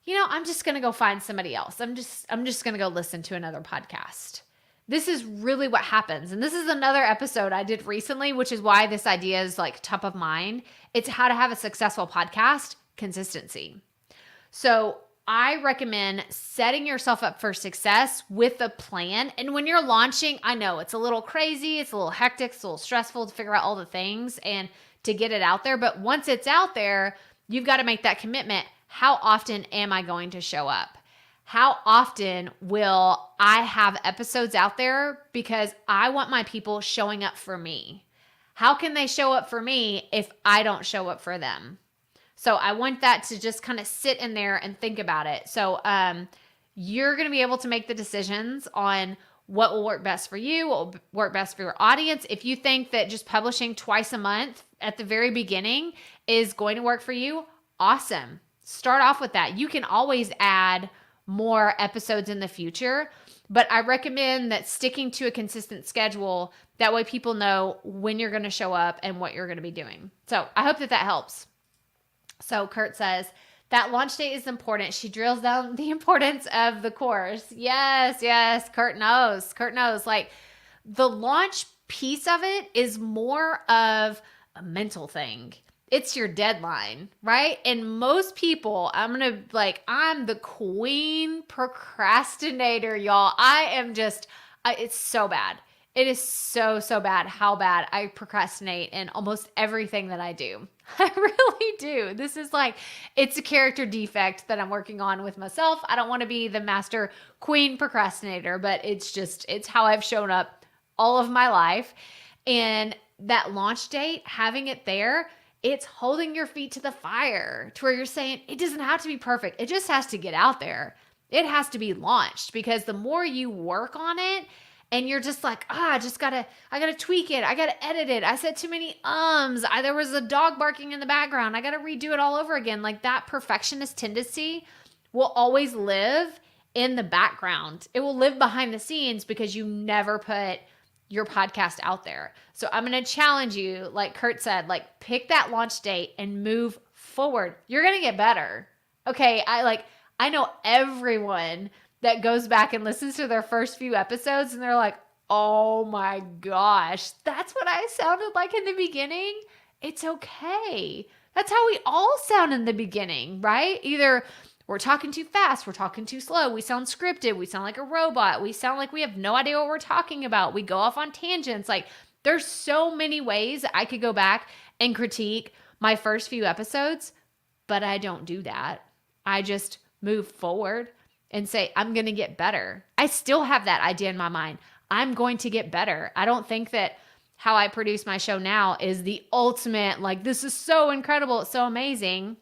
I'm just going to go find somebody else. I'm just going to go listen to another podcast. This is really what happens. And this is another episode I did recently, which is why this idea is like top of mind. It's how to have a successful podcast, consistency. So I recommend setting yourself up for success with a plan. And when you're launching, I know it's a little crazy, it's a little hectic, it's a little stressful to figure out all the things and to get it out there. But once it's out there, you've got to make that commitment. How often am I going to show up? How often will I have episodes out there? Because I want my people showing up for me. How can they show up for me if I don't show up for them? So I want that to just kind of sit in there and think about it. So you're going to be able to make the decisions on what will work best for you, what will work best for your audience. If you think that just publishing twice a month at the very beginning is going to work for you, awesome. Start off with that. You can always add more episodes in the future, but I recommend that sticking to a consistent schedule. That way people know when you're going to show up and what you're going to be doing. So I hope that helps. So Kurt says, that launch date is important. She drills down the importance of the course. Yes. Kurt knows. Like, the launch piece of it is more of a mental thing. It's your deadline, right? And most people, I'm the queen procrastinator, y'all. It's so bad. It is so bad how bad I procrastinate in almost everything that I do. I really do. This is it's a character defect that I'm working on with myself. I don't want to be the master queen procrastinator, but it's how I've shown up all of my life. And that launch date, having it there, it's holding your feet to the fire to where you're saying it doesn't have to be perfect. It just has to get out there. It has to be launched, because the more you work on it, and you're just like, I gotta tweak it. I gotta edit it. I said too many ums. There was a dog barking in the background. I gotta redo it all over again. Like, that perfectionist tendency will always live in the background. It will live behind the scenes because you never put your podcast out there. So I'm going to challenge you, like Kurt said, pick that launch date and move forward. You're going to get better. Okay. I know everyone that goes back and listens to their first few episodes and they're like, oh my gosh, that's what I sounded like in the beginning. It's okay. That's how we all sound in the beginning, right? Either we're talking too fast, we're talking too slow, we sound scripted, we sound like a robot, we sound like we have no idea what we're talking about, we go off on tangents. There's so many ways I could go back and critique my first few episodes, but I don't do that. I just move forward and say, I'm going to get better. I still have that idea in my mind. I'm going to get better. I don't think that how I produce my show now is the ultimate, like, this is so incredible. It's so amazing,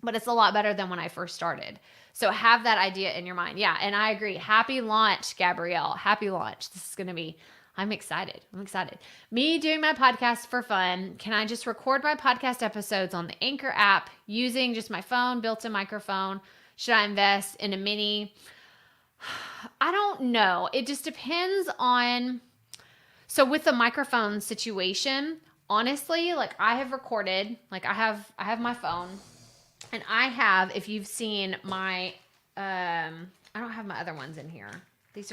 but it's a lot better than when I first started. So have that idea in your mind. Yeah. And I agree. Happy launch, Gabrielle. Happy launch. This is going to be, I'm excited. I'm excited. Me doing my podcast for fun. Can I just record my podcast episodes on the Anchor app using just my phone, built-in microphone? Should I invest in a mini? I don't know. It just depends on, so with the microphone situation, honestly, like I have recorded, like I have my phone, and I have, if you've seen my, I don't have my other ones in here. These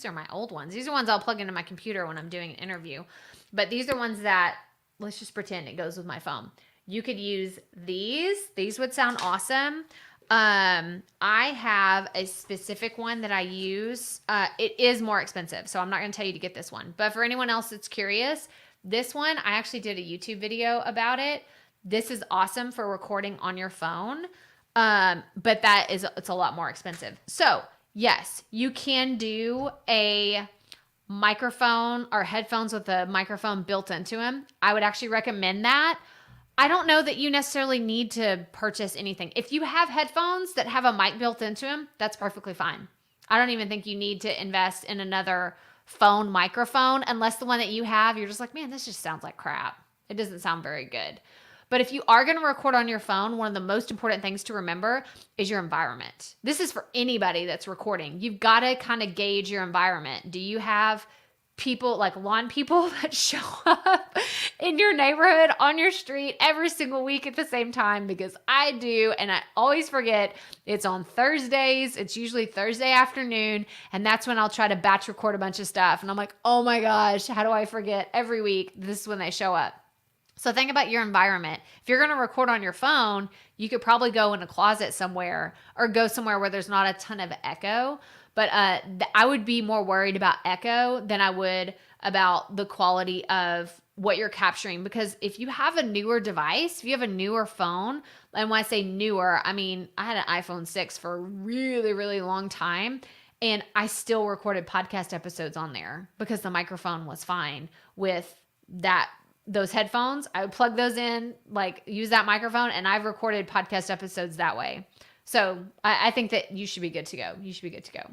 are my old ones. These are ones I'll plug into my computer when I'm doing an interview. But these are ones that, let's just pretend it goes with my phone. You could use these. These would sound awesome. I have a specific one that I use. It is more expensive, so I'm not going to tell you to get this one. But for anyone else that's curious, this one, I actually did a YouTube video about it. This is awesome for recording on your phone. But it's a lot more expensive. So yes, you can do a microphone or headphones with a microphone built into them. I would actually recommend that. I don't know that you necessarily need to purchase anything. If you have headphones that have a mic built into them, that's perfectly fine. I don't even think you need to invest in another phone microphone unless the one that you have, you're just like, man, this just sounds like crap. It doesn't sound very good. But if you are going to record on your phone, one of the most important things to remember is your environment. This is for anybody that's recording. You've got to kind of gauge your environment. Do you have people, like lawn people, that show up in your neighborhood, on your street every single week at the same time? Because I do, and I always forget. It's on Thursdays. It's usually Thursday afternoon, and that's when I'll try to batch record a bunch of stuff. And I'm like, oh my gosh, how do I forget every week? This is when they show up. So think about your environment. If you're going to record on your phone, you could probably go in a closet somewhere or go somewhere where there's not a ton of echo. But I would be more worried about echo than I would about the quality of what you're capturing. Because if you have a newer device, if you have a newer phone, and when I say newer, I mean, I had an iPhone 6 for a really, really long time. And I still recorded podcast episodes on there because the microphone was fine with those headphones. I would plug those in, like use that microphone, and I've recorded podcast episodes that way. So I think that you should be good to go. You should be good to go.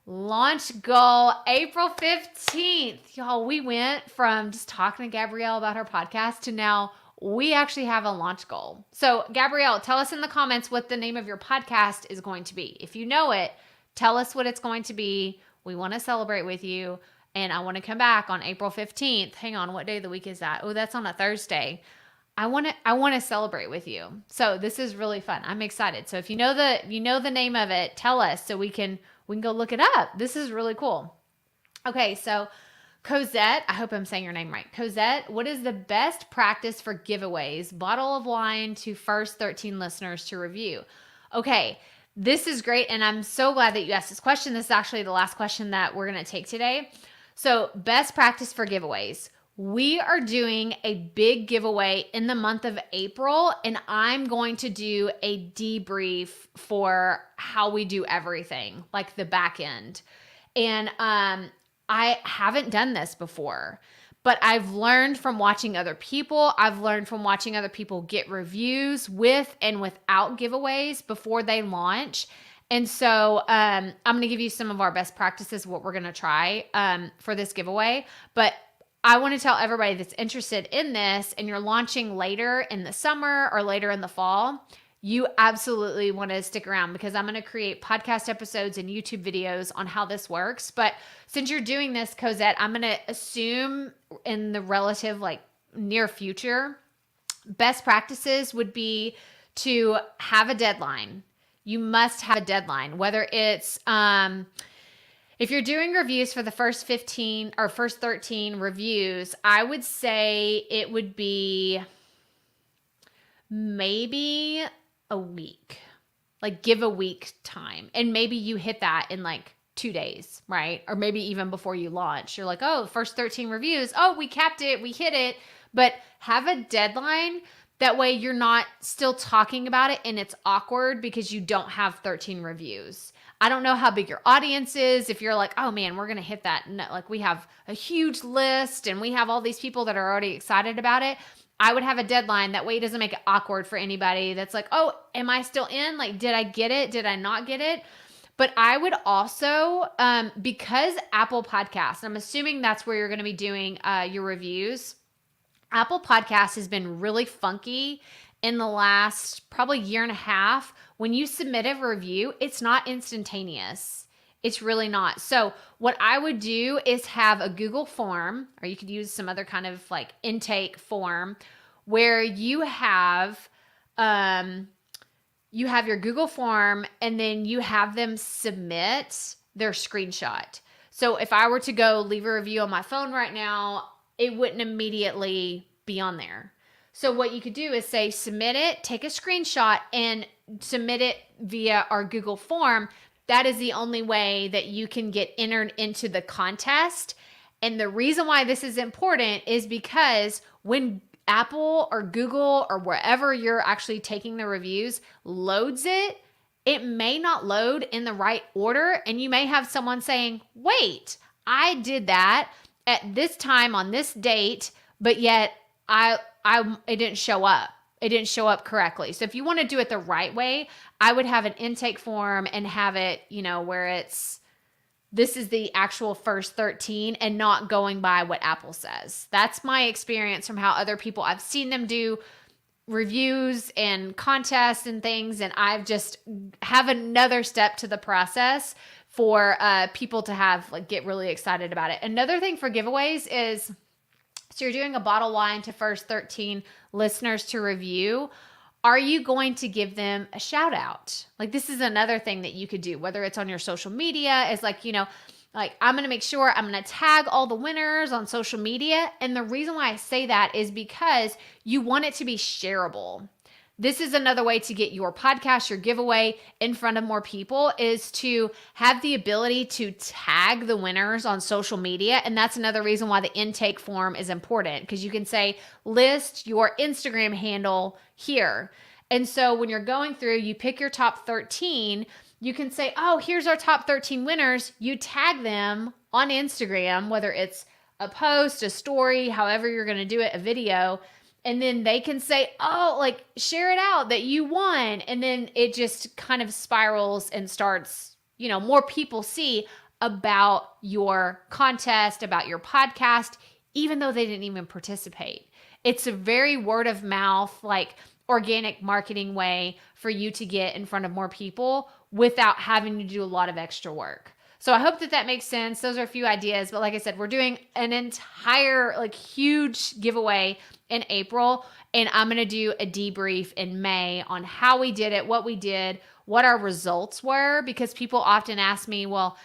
Launch goal, April 15th. Y'all, we went from just talking to Gabrielle about her podcast to now we actually have a launch goal. So Gabrielle, tell us in the comments what the name of your podcast is going to be. If you know it, tell us what it's going to be. We want to celebrate with you. And I want to come back on April 15th. Hang on, what day of the week is that? Oh, that's on a Thursday. I want to celebrate with you. So this is really fun. I'm excited. So if you know the name of it, tell us so we can go look it up. This is really cool. Okay, so Cosette, I hope I'm saying your name right. Cosette, what is the best practice for giveaways? Bottle of wine to first 13 listeners to review. Okay, this is great, and I'm so glad that you asked this question. This is actually the last question that we're going to take today. So best practice for giveaways. We are doing a big giveaway in the month of April, and I'm going to do a debrief for how we do everything, like the back end. And I haven't done this before, but I've learned from watching other people. I've learned from watching other people get reviews with and without giveaways before they launch. And so I'm going to give you some of our best practices, what we're going to try for this giveaway. But I want to tell everybody that's interested in this and you're launching later in the summer or later in the fall, you absolutely want to stick around because I'm going to create podcast episodes and YouTube videos on how this works. But since you're doing this, Cosette, I'm going to assume in the relative near future, best practices would be to have a deadline. You must have a deadline, whether it's if you're doing reviews for the first 15 or first 13 reviews, I would say it would be maybe a week, give a week time. And maybe you hit that in 2 days, right? Or maybe even before you launch, you're like, oh, first 13 reviews. Oh, we capped it. We hit it. But have a deadline That way you're not still talking about it and it's awkward because you don't have 13 reviews. I don't know how big your audience is. If you're like, oh man, we're going to hit that. No, like we have a huge list and we have all these people that are already excited about it. I would have a deadline. That way it doesn't make it awkward for anybody that's like, oh, am I still in? Like, did I get it? Did I not get it? But I would also, because Apple Podcasts, I'm assuming that's where you're going to be doing your reviews. Apple Podcasts has been really funky in the last probably year and a half. When you submit a review, it's not instantaneous. It's really not. So what I would do is have a Google form, or you could use some other kind of like intake form where you have your Google form and then you have them submit their screenshot. So if I were to go leave a review on my phone right now, it wouldn't immediately be on there. So what you could do is say, submit it, take a screenshot and submit it via our Google form. That is the only way that you can get entered into the contest. And the reason why this is important is because when Apple or Google or wherever you're actually taking the reviews loads it, it may not load in the right order. And you may have someone saying, wait, I did that at this time on this date, but yet it didn't show up. It didn't show up correctly. So if you want to do it the right way, I would have an intake form and have it, where this is the actual first 13 and not going by what Apple says. That's my experience from how other people, I've seen them do reviews and contests and things, and I've just have another step to the process for people to get really excited about it. Another thing for giveaways is, so you're doing a bottle wine to first 13 listeners to review. Are you going to give them a shout out? Like, this is another thing that you could do, whether it's on your social media, is like, I'm going to make sure I'm going to tag all the winners on social media. And the reason why I say that is because you want it to be shareable. This is another way to get your podcast, your giveaway in front of more people, is to have the ability to tag the winners on social media. And that's another reason why the intake form is important, because you can say, list your Instagram handle here. And so when you're going through, you pick your top 13, you can say, oh, here's our top 13 winners. You tag them on Instagram, whether it's a post, a story, however you're going to do it, a video. And then they can say, oh, like, share it out that you won. And then it just kind of spirals and starts, more people see about your contest, about your podcast, even though they didn't even participate. It's a very word of mouth, like organic marketing way for you to get in front of more people without having to do a lot of extra work. So I hope that makes sense. Those are a few ideas. But like I said, we're doing an entire huge giveaway in April. And I'm going to do a debrief in May on how we did it, what we did, what our results were. Because people often ask me, well,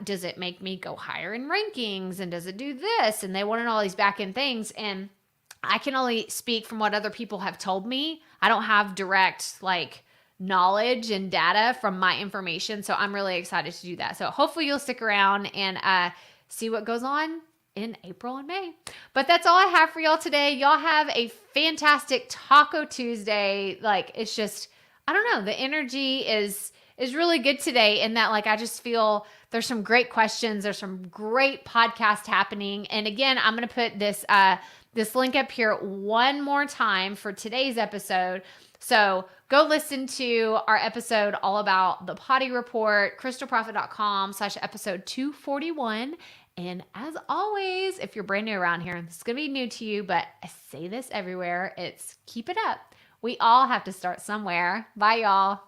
does it make me go higher in rankings? And does it do this? And they want to know all these back end things. And I can only speak from what other people have told me. I don't have direct knowledge and data from my information. So I'm really excited to do that. So hopefully you'll stick around and see what goes on in April and May. But that's all I have for y'all today. Y'all have a fantastic Taco Tuesday. It's just, I don't know, the energy is really good today, in that I just feel there's some great questions. There's some great podcast happening. And again, I'm going to put this link up here one more time for today's episode. So go listen to our episode all about the Poddy Report, crystalprofit.com/episode 241. And as always, if you're brand new around here, this is going to be new to you, but I say this everywhere. It's keep it up. We all have to start somewhere. Bye, y'all.